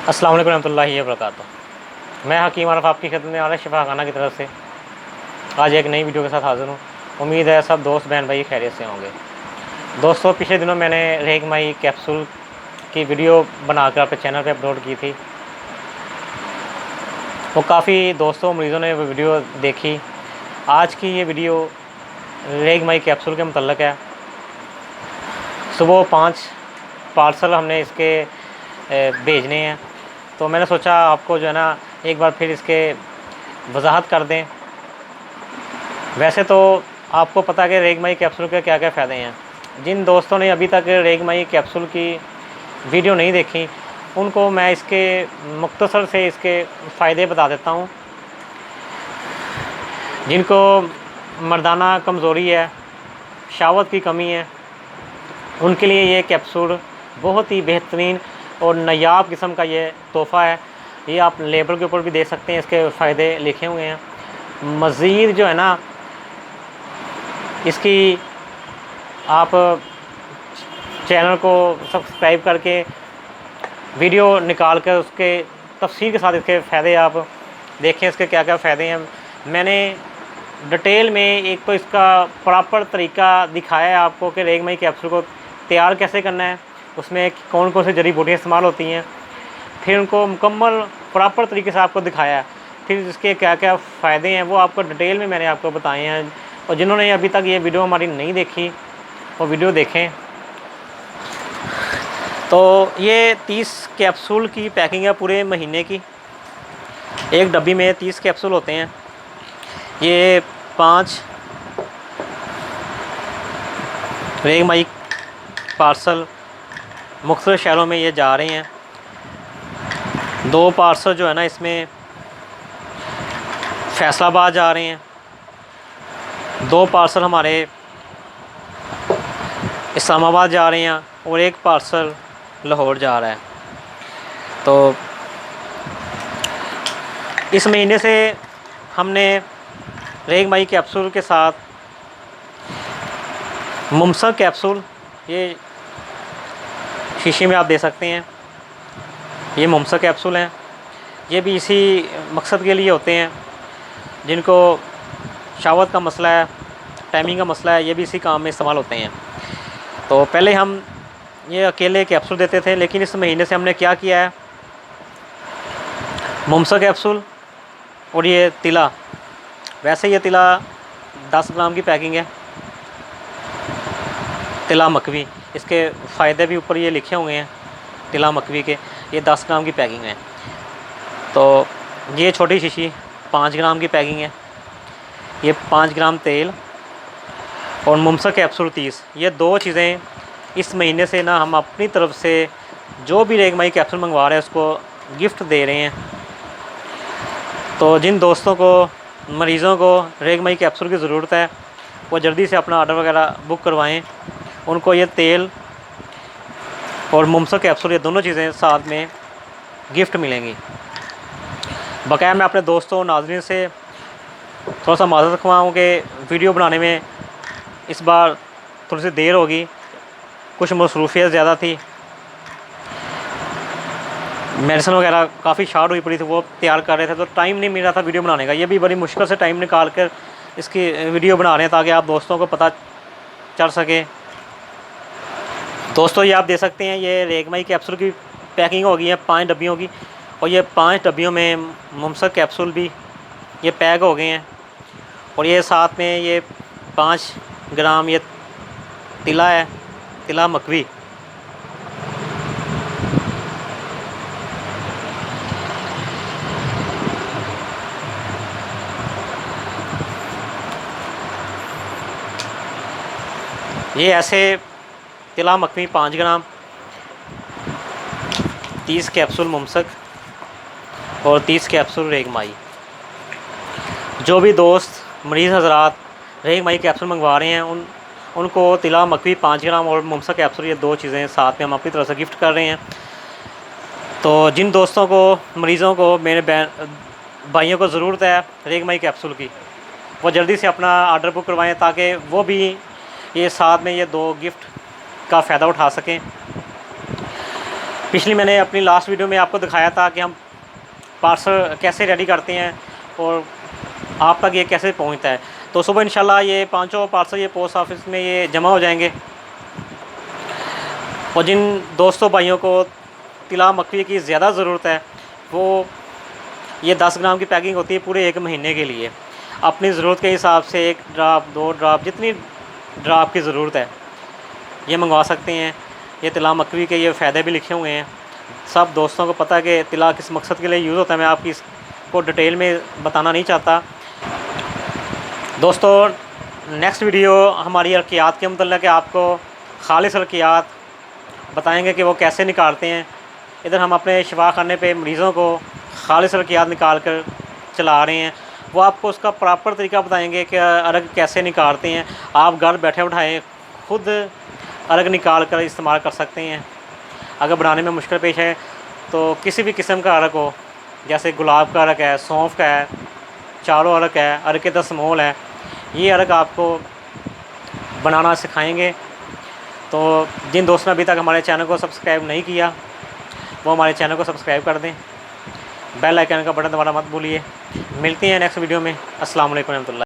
अस्सलाम वालेकुम रहमतुल्लाहि व बरकातुहू। मैं हकीम आरफ आपकी खिदमत में आला शिफा खाना की तरफ से आज एक नई वीडियो के साथ हाज़िर हूँ। उम्मीद है सब दोस्त बहन भाई खैरियत से होंगे। दोस्तों, पिछले दिनों मैंने रेगमाई कैप्सूल की वीडियो बनाकर अपने चैनल पे अपलोड की थी। वो काफ़ी दोस्तों मरीज़ों ने वो वीडियो देखी। आज की ये वीडियो रेगमाई कैप्सूल के मतलब है। सुबह 5 पार्सल हमने इसके भेजने हैं, तो मैंने सोचा आपको जो है ना एक बार फिर इसके वजाहत कर दें। वैसे तो आपको पता है कि रेगमाई कैप्सूल के क्या क्या फ़ायदे हैं। जिन दोस्तों ने अभी तक रेगमाई कैप्सूल की वीडियो नहीं देखी, उनको मैं इसके मुख्तसर से इसके फ़ायदे बता देता हूँ। जिनको मर्दाना कमज़ोरी है, शहावत की कमी है, उनके लिए ये कैप्सूल बहुत ही बेहतरीन और नायाब किस्म का ये तोहफ़ा है। ये आप लेबल के ऊपर भी देख सकते हैं, इसके फ़ायदे लिखे हुए हैं। मज़ीद जो है ना, इसकी आप चैनल को सब्सक्राइब करके वीडियो निकाल कर उसके तफसील के साथ इसके फ़ायदे आप देखें, इसके क्या क्या फ़ायदे हैं। मैंने डिटेल में एक तो इसका प्रॉपर तरीका दिखाया है आपको कि रेगमाई कैप्सूल को तैयार कैसे करना है, उसमें कौन कौन सी जड़ी बूटियाँ इस्तेमाल होती हैं, फिर उनको मुकम्मल प्रॉपर तरीके से आपको दिखाया है। फिर इसके क्या क्या फ़ायदे हैं वो आपको डिटेल में मैंने आपको बताए हैं। और जिन्होंने अभी तक ये वीडियो हमारी नहीं देखी वो वीडियो देखें। तो ये 30 कैप्सूल की पैकिंग है पूरे महीने की। एक डब्बी में 30 कैप्सूल होते हैं। ये 5 रेगमाई पार्सल मुख्तलिफ शहरों में ये जा रहे हैं। 2 पार्सल जो है ना इसमें फैसलाबाद जा रहे हैं, 2 पार्सल हमारे इस्लामाबाद जा रहे हैं और 1 पार्सल लाहौर जा रहा है। तो इस महीने से हमने रेगमाई कैप्सूल के साथ मुमसक कैप्सूल, ये शीशी में आप दे सकते हैं, ये मुमसक कैप्सूल हैं। ये भी इसी मकसद के लिए होते हैं। जिनको शहावत का मसला है, टाइमिंग का मसला है, ये भी इसी काम में इस्तेमाल होते हैं। तो पहले हम ये अकेले कैप्सूल देते थे, लेकिन इस महीने से हमने क्या किया है, मुमसक कैप्सूल और ये तिला। वैसे ये तिला 10 ग्राम की पैकिंग है, तिला मकवी। इसके फ़ायदे भी ऊपर ये लिखे हुए हैं तिला मकवी के। ये 10 ग्राम की पैकिंग है। तो ये छोटी शीशी 5 ग्राम की पैकिंग है। ये 5 ग्राम तेल और मुमसक कैप्सूल 30। ये 2 चीज़ें इस महीने से ना हम अपनी तरफ से जो भी रेगमाई कैप्सूल मंगवा रहे हैं उसको गिफ्ट दे रहे हैं। तो जिन दोस्तों को, मरीज़ों को रेगमाई कैप्सूल की ज़रूरत है, वो जल्दी से अपना ऑर्डर वगैरह बुक करवाएं। उनको ये तेल और मुमसक कैप्सूल, ये दोनों चीज़ें साथ में गिफ्ट मिलेंगी। बकाया मैं अपने दोस्तों नाज़रीन से थोड़ा सा माज़रत ख़्वाह कि वीडियो बनाने में इस बार थोड़ी सी देर होगी, कुछ मसरूफ़ियत ज़्यादा थी, मेडिसिन वगैरह काफ़ी शार्ट हुई पड़ी थी, वो तैयार कर रहे थे, तो टाइम नहीं मिल रहा था वीडियो बनाने का। ये भी बड़ी मुश्किल से टाइम निकाल कर इसकी वीडियो बना रहे हैं ताकि आप दोस्तों को पता चल सके। दोस्तों, ये आप दे सकते हैं, ये रेगमाई कैप्सूल की पैकिंग हो गई है 5 डब्बियों की, और ये 5 डब्बियों में मुमसक कैप्सूल भी ये पैक हो गए हैं। और ये साथ में ये 5 ग्राम ये तिला है, तिला मकवी। ये ऐसे तिला मखनी 5 ग्राम, 30 कैप्सूल मुमसक और 30 कैप्सूल रेगमाई। जो भी दोस्त मरीज़ हज़रात रेगमाई कैप्सूल मंगवा रहे हैं उनको तिला मखनी 5 ग्राम और मुमसक कैप्सूल, ये 2 चीज़ें साथ में हम अपनी तरफ से गिफ्ट कर रहे हैं। तो जिन दोस्तों को, मरीज़ों को, मेरे भाइयों को ज़रूरत है रेगमाई कैप्सूल की, वो जल्दी से अपना ऑर्डर बुक करवाएं ताकि वो भी ये साथ में ये 2 गिफ्ट का फ़ायदा उठा सकें। पिछली मैंने अपनी लास्ट वीडियो में आपको दिखाया था कि हम पार्सल कैसे रेडी करते हैं और आप तक ये कैसे पहुंचता है। तो सुबह इंशाल्लाह ये पांचों पार्सल ये पोस्ट ऑफिस में ये जमा हो जाएंगे। और जिन दोस्तों भाइयों को तिला मकवी की ज़्यादा ज़रूरत है वो ये 10 ग्राम की पैकिंग होती है पूरे 1 महीने के लिए। अपनी ज़रूरत के हिसाब से 1 ड्राप 2 ड्राप जितनी ड्राप की ज़रूरत है ये मंगवा सकते हैं। ये तिला मकवी के ये फ़ायदे भी लिखे हुए हैं। सब दोस्तों को पता है कि तिला किस मकसद के लिए यूज़ होता है। मैं आपकी इसको डिटेल में बताना नहीं चाहता। दोस्तों नेक्स्ट वीडियो हमारी अर्कियात के मतलब कि आपको खालिस अर्कियात बताएंगे कि वो कैसे निकालते हैं। इधर हम अपने शिफा खाने पे मरीज़ों को खालिस अर्कियात निकाल कर चला रहे हैं। वो आपको उसका प्रॉपर तरीका बताएंगे कि अर्ग कैसे निकालते हैं। आप घर बैठे उठाए खुद अर्ग निकाल कर इस्तेमाल कर सकते हैं। अगर बनाने में मुश्किल पेश है तो किसी भी किस्म का अर्ग हो, जैसे गुलाब का अर्ग है, सौंफ का है, चारों अर्ग है, अर्ग के दसमोल है, ये अर्ग आपको बनाना सिखाएंगे। तो जिन दोस्तों ने अभी तक हमारे चैनल को सब्सक्राइब नहीं किया वो हमारे चैनल को सब्सक्राइब कर दें। बेल आइकन का बटन दबाना मत भूलिए। मिलते हैं नेक्स्ट वीडियो में। अस्सलाम वालेकुम रहमतुल्लाह।